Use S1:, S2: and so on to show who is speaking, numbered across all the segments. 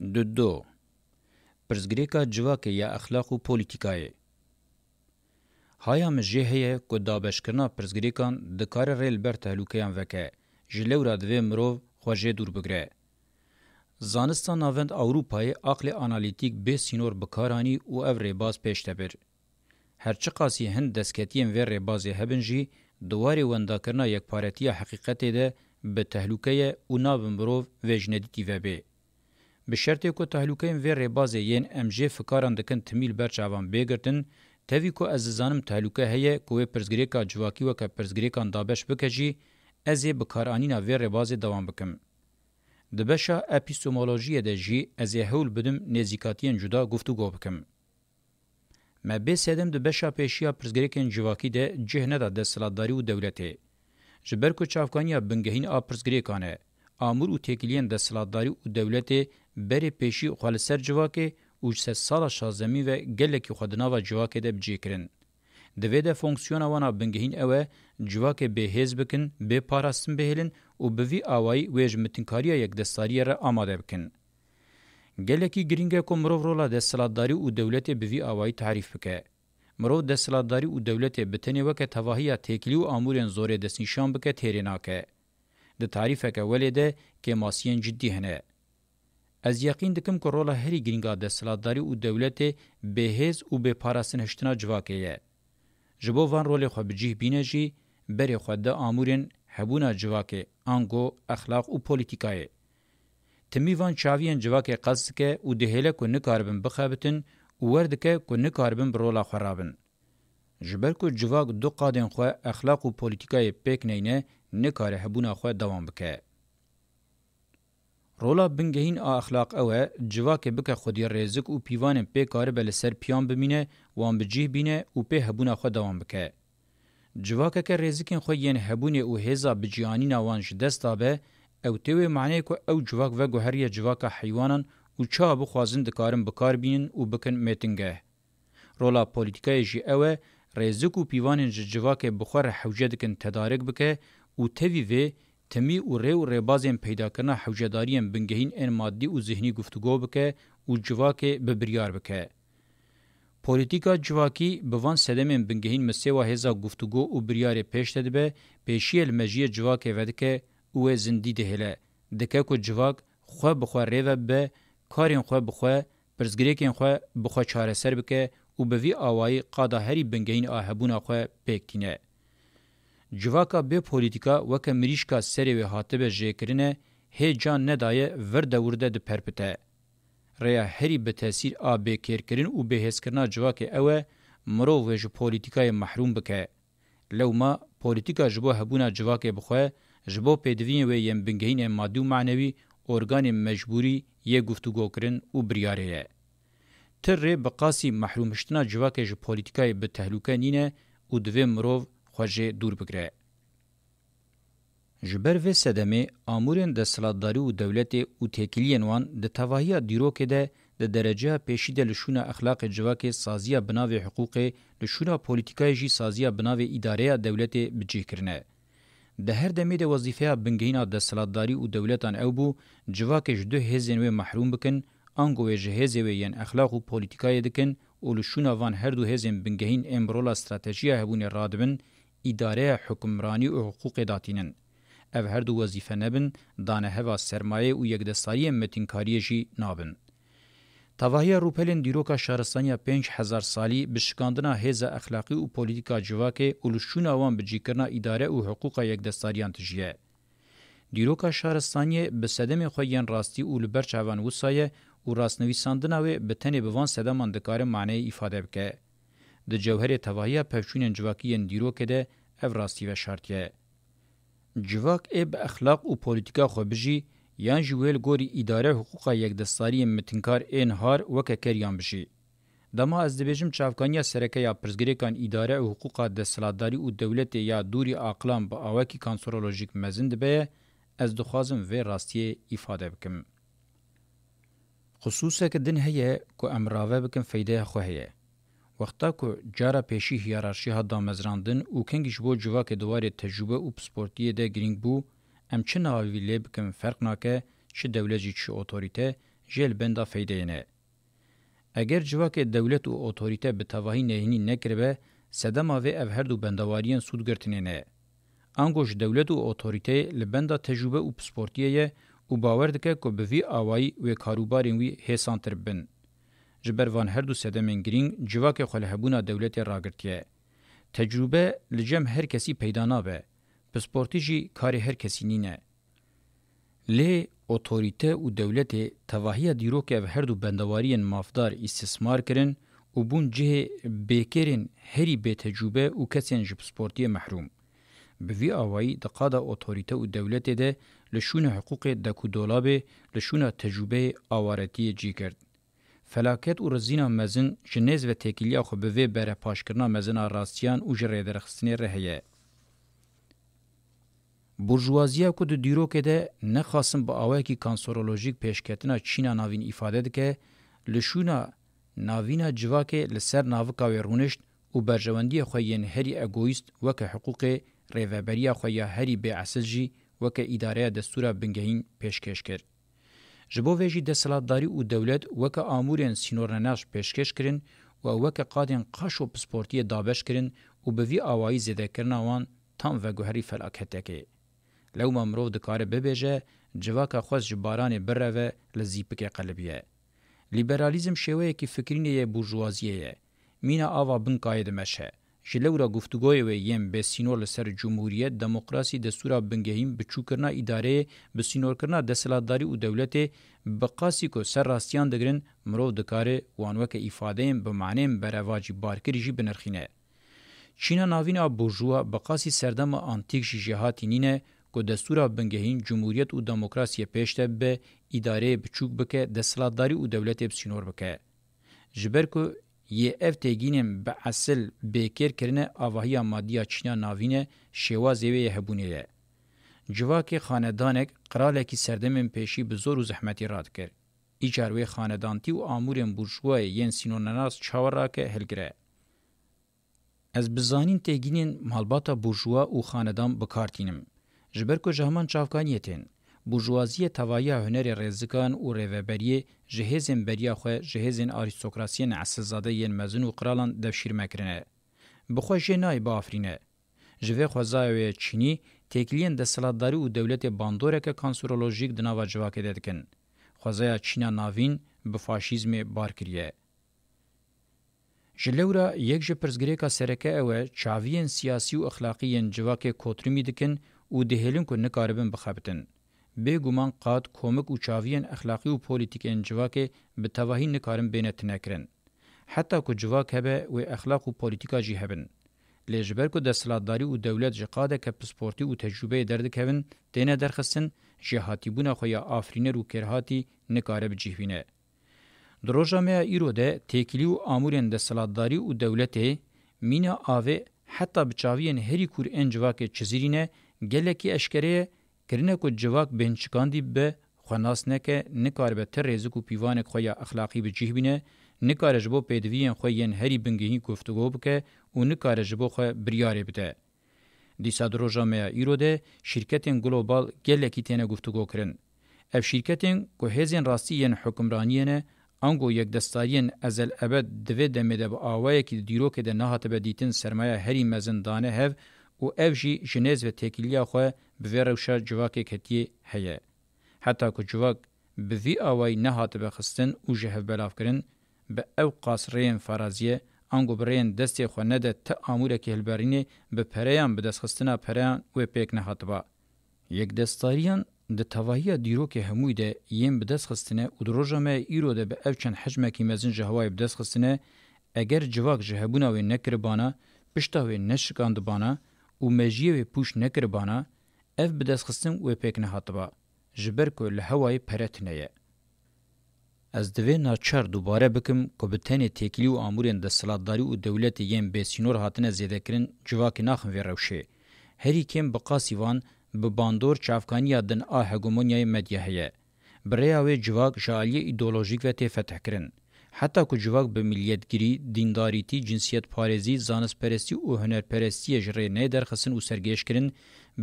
S1: دو پرزگریکا جواکه یا اخلاق و پولیتیکای. هایا مجه هیه که دابشکرنا پرزگریکان دکار ریل بر تهلوکیان وکه جلو را دوی مروف خواجه دور بگره. زانستان ناوند اوروپای عقل آنالیتیک به سینور بکارانی و او ریباز پیشته بر. هرچه قاسی هند دسکتیم و ریبازی هبنجی دواری ونداکرنا یک پارتی حقیقتی ده به تهلوکه و ناو مروف ویجندیتی و بی. به شرطی که تهلوکه و ریبازی ین امجه فکاران دکن تمیل برچاوان بگرتن تاوی که از زانم تهلوکه هیه که پرزگریکا جواکی و که پرزگریکان دابش بکجی ازی بکارانینا و ریبازی دوام بکم. دبشا اپیستمولوژی ده جی ازی هول بدم نزیکاتین جدا گفتگو بکم. ما به سدم دبشا پیشیا پرزگریکن جواکی ده جهنه ده دستلاتداری و دولتی. جبر کو چافکانیا بنگهین آ پرزگریکانه آمور و تکیلین دستلاتداری و دولتی بری پیشی خالصر جواکی او 3 سال شازمی و گلکی خودنا و جواکی ده بجی کرن. دوی ده فونکسیون وانا بنگهین اوه جواکی به هز بکن، به پاراستن بهلن و بوی آوائی ویج متنکاریا یک دستاری را آماده بکن. گلکی گرینگه که مروف رولا دستلاتداری و دولتی بوی آوائی تعریف بکه. مروف دستلاتداری و دولتی بتنی وکه تواهی تکلی و آمورین زور دستنشان بکه تیریناکه. ده تعریفه که ولی ده که ماسین جدی هنه. از یقین دکم که رولا هری گرینگا دستلاتداری و دولتی به هز و به پاراستن هشتنا جواکیه. جبو وان رولی خو بجیه بینه جی بری خود ده آمورین هبونا جواکه آنگو اخلاق و پولیتیکای. تمیوان چاوین جواکه قصد که و دهیله که نکاربن بخابتن و وردکه که نکاربن برولا خرابن. جبر که جواک دو قادن خو اخلاق و پولیتیکای پیک نینه نکاره هبونا خو دوام بکه. رولا بنگهین اخلاق اوه جواکه بکه خودی رزق و پیوان پیکاره بل سر پیان بمینه وان بجیه بینه و پی هبونا خو دوام بکه. جواکه که رزقین خو ین هبونه او هزا بجیانی نوانش دستا به او تیوی معنی که او جواک و گوهری جواک حیوانان و چا بخوازن دکارن بکار بینن و بکن میتنگه. رولا پولیتیکای جی اوه رزق و پیوانن جواک بخور حوجه دکن تدارک بکه و تیوی وی تمی و ری بازین پیدا کرنا حوجداریم بنگهین این مادی و ذهنی گفتگو بکه و جواک ببریار بکه. پولیتیکا جواکی بوان سدمین بنگهین مسیوا هزا گفتگو و بریار پیش تدبه پیشی المجی جواک ودکه او زندی دهله. دکه که جواک خواه بخواه ریوه به کارین خواه بخواه پرزگریکین خواه بخواه چاره سر بکه و بوی آوائی قادا هری بنگهین آهبونا خواه پیکتینه. جواکا به پولیتیکا وکه مریشکا سری و حاطبه جیکرینه هی جان ندایه ورده ورده ده پرپته. ریا هری به تاثیر آبه کرکرین و به حس کرنا جواک اوه مرو و جو پولیتیکای محروم بکه. لو ما پولیتیکا جبو هبونا جواک بخواه جبو پیدوین و یم بنگهین مادی و معنوی ارگان مجبوری یه گفتگو کرن و بریاره. تر ری بقاسی محرومشتنا جواک جو پولیتیکای به تهلوکه نینه و دوی مرو خوژه دور بگره. جبر و سدمه آمورین دستلاتداری و دولت و تکیلین وان ده تواهی دیروکه ده درجه پیشیده لشونه اخلاق جواک سازیا بناوی حقوق لشونه پولیتیکای جی سازیا بناوی اداره دولت بجی کرنه. ده هر دمی ده وظیفه بنگهین دستلاتداری و دولتان او بو جواک جدو هزین و محروم بکن آنگو جهزی و ین اخلاق و پولیتیکای دکن و لشونه وان هر دو هزین بنگهین امبرولا استراتژی هبون رادبن اداره حکمرانی و حقوق داتینن. او هر دو وظیفه نبن دانه هوا سرمایه و یک دستاری متینکاری جی نابن. تواهی روپلین دیروکا شهرستانی 5000 سالی بشکاندنا هزا اخلاقی و پولیتیکا جواکه اولشون آوان بجیکرنا اداره و حقوق یک دستاریان تجیه. دیروکا شهرستانی بسدم خویین راستی و لبرچاوان وسایه و راستنویساندناوی بتنی بوان سدمان دکار معنی افاده بکه. ده جوهر تواهی پفچونین جواکیین دیروکه ده او راستی و شرطیه. جواک اب اخلاق و پولیتیکا خو بجی یان جویل گوری اداره حقوق یک دستاری متنکار انهار وکه کریان بجی. دما از دبیجم چافکانیا سرکه یا پرزگریکان اداره حقوق دستلاتداری و دولت یا دوری اقلام با آوکی کانسورولوژیک مزند به از دخوازم و راستی افاده بکم. خصوصا که دن هیه که امراوه بکم فیده خو هیه. وقتا که جارا پیشی هیرارشی ها دامزراندن و کنگیش بو جواک دوار تجربه و پسپورتیه ده گرینگ بو ام چه ناوی لیب کم فرق ناکه چه دولجی چه اوتوریته جل بندا فیدینه. اگر جواک دولت و اوتوریته به تواهی نهینی نکربه سدما و اف هر دو بندواریان سود گرتنینه. انگوش دولت و اوتوریته لبندا تجربه و پسپورتیه و باور دکه که به وی آوائی و کاروبارین وی حسانتر بن. جبروان هر دو سدمین گرینگ جواک خلهبونا دولت راگرتیه. تجربه لجم هر کسی پیدا نابه. پسپورتی جی کاری هر کسی نینه. لی اوتوریته و دولت تواهی دیروکه و هر دو بندواریان مافدار استثمار کرن و بون جه بیکرین هری به تجربه و کسین جب سپورتی محروم. به وی آوائی دقادا اوتوریته و دولت ده لشون حقوق دکو دولابه لشون تجربه آوارتی جی کرد. فلاکت و رزینا مزن جنیز و تکیلیا خو به وی بره پاش کرنا مزن راستیان و جره درخستنی رهیه. بورژوازیا کو د دیروکه ده نه خاصم با اوای کی کانسورولوژیک پیشکتنا چینا ناوین ifade دکه لشونا ناوینا جواکه لسر ناوکا ورونشت او برجواندی خوین هری اگویست وک حقوق ریوبریا خویا هری به اصلجی وک اداره دستور بنگهین پیشکش کرد. جبو ویجی دسالتداری او دولت وک امورن سینورناش پیشکش کرن و وک قادن قاشو پسپورتی دابش کرن او به وی اوای زده کرنا وان تام و گوهری فلاکتکه. لو ممرو دکاره ببیجه جواکا خوز جباران بره لزیپک قلبیه. لیبرالیزم شویه که فکرینه بورژوازیه. مینا آوا بنکاید مشه. جلورا گفتگوی و یم به سینور لسر جمهوریت دموکراسی دستورا بنگهیم بچو کرنا اداره به سینور کرنا دسالتداری و دولت بقاسی کو سر راستیان دگرن مرو دکاره وانوک ifade به معنی برواجی بارکری جی بنرخینه. چینا ناوینا بورژوا بقاسی سردم آنتیک جهاتی نینه کو دستورا بنگهین جمهوریت و دموکراسی پیشته به اداره بچوک بکه دسالتداری و دولت بسینور بکه. جبر کو یه اف تگینم به اصل بیکر کرنه آواهی مادیا چینا ناوینه شوازیوی هبونیه. جواک خاندانک قراله سردمن پیشی به زور و زحمتی راد کرد. ایجاروی خاندانتی و آمورن بورژوای ین سینونناس چاور را که هلگره. از بزانین تگینین مالباتا بورژوا و خاندان بکارتینم. جبر کو جهمان چافکانیتین. بورژوازی توایی هنر رزگان و ریوبری جهزن بریا خو جهزن آریستوکراسیین اصلزاده ین مزن و قرالان دفشیر مکرنه. بخو جنای با افرینه. جوه خوزای چینی تکلین دسالتداری و دولت باندوره که کانسورولوژیک دناوا جواکه ددکن. خوزای چینا ناوین به فاشیزم بارکریه. جلورا یک جپرزگریکا سرکه اوه چاوین سیاسی و اخلاقی جواکه کوترمی دکن و دهلن که نکاربن بخابتن. بگومان قاد کومک و چاوین اخلاقی و پولیتیک انجواک به تواهی نکارن بینت نکرن. حتی که جواک هبه و اخلاق و پولیتیکا جی هبن. لیجبر که دستالتداری و دولت جقاده که پسپورتی و تجربه درد کهون دینه درخستن جهاتی بونا خویا آفرینه رو کرهاتی نکاره بجیوینه. دروژا میا ایرو ده تکیلی و آمورین دستالتداری و دولته مینا آوه حتی بچاوین هری کور انجواک چزیرینه گلکی اشکره کرنه کو جواک بنچکاندی به خناس نکه نکار به تر رزق و پیوان خویا اخلاقی به جهبینه نکار جبو پدوین خوین هری بنگهی گفتگو بکه و نکار جبو خو بریاری بده دیسا دروژا میا ایروده شرکتین گلوبال گلکی تنه گفتگو کرن اف شرکتین کو هزین راستیین حکمرانیینه انگو یک دستارین ازل ابد دوی دمده با آوائه که دیرو که ده نهات بدیتن سرمایه هری مزندانه هف و اف جی جنیز و تکیلیا خواه بوی روشا جواک کتیه هیه. حتی که جواک بوی آوائی نهات بخستن و جهف بلاف کرن به او قاصرین فرازیه انگو برین دستی خواه نده تا آموره که هلبرینه به پریان به دست خستنا پریان و پیک نهات با. یک دستاریان د تواهی دیرو که هموی ده یم به دست خستنه و در روژامه ایرو ده به اوچن حجمه که مزن جهوای به دست خستنه اگر جواک جهبوناوی نکربانه پشتاوی نشکاندبانه و مجیوی پوش نکربانه اف به دست خستن و پیک نهات با. جبر که لحوای پرتنه. از دوی ناچار دوباره بکم که به تنه تکلی و آمورین دستالتداری و دولت یم به سینور هاتنه زیده کرن جواک ناخن وی روشه. هری کم بقاسیوان به باندور چافکانی دن هگمونیای مدیه هیه. برای جواک جالی ایدولوژیک و تی فتح کرن. حتی که جواک به ملیتگیری، دینداریتی، جنسیت پارێزی، زانستپەرستی و هنرپەرستیە ji rê nêderxistin û sergêjkirin,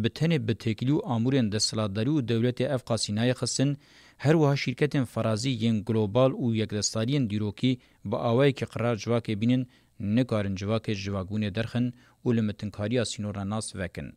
S1: bi tenê bi têkilî û amûrên desthilatdarî û dewletê ev qasî nayêxistin, her wiha şîrketên ferazî yên global û yekdestariyên dîrokî bi awayekî qirar civakê bînin, nikarin civakê ji civakbûnê derxin û li mitinkariya sînora nas vekin.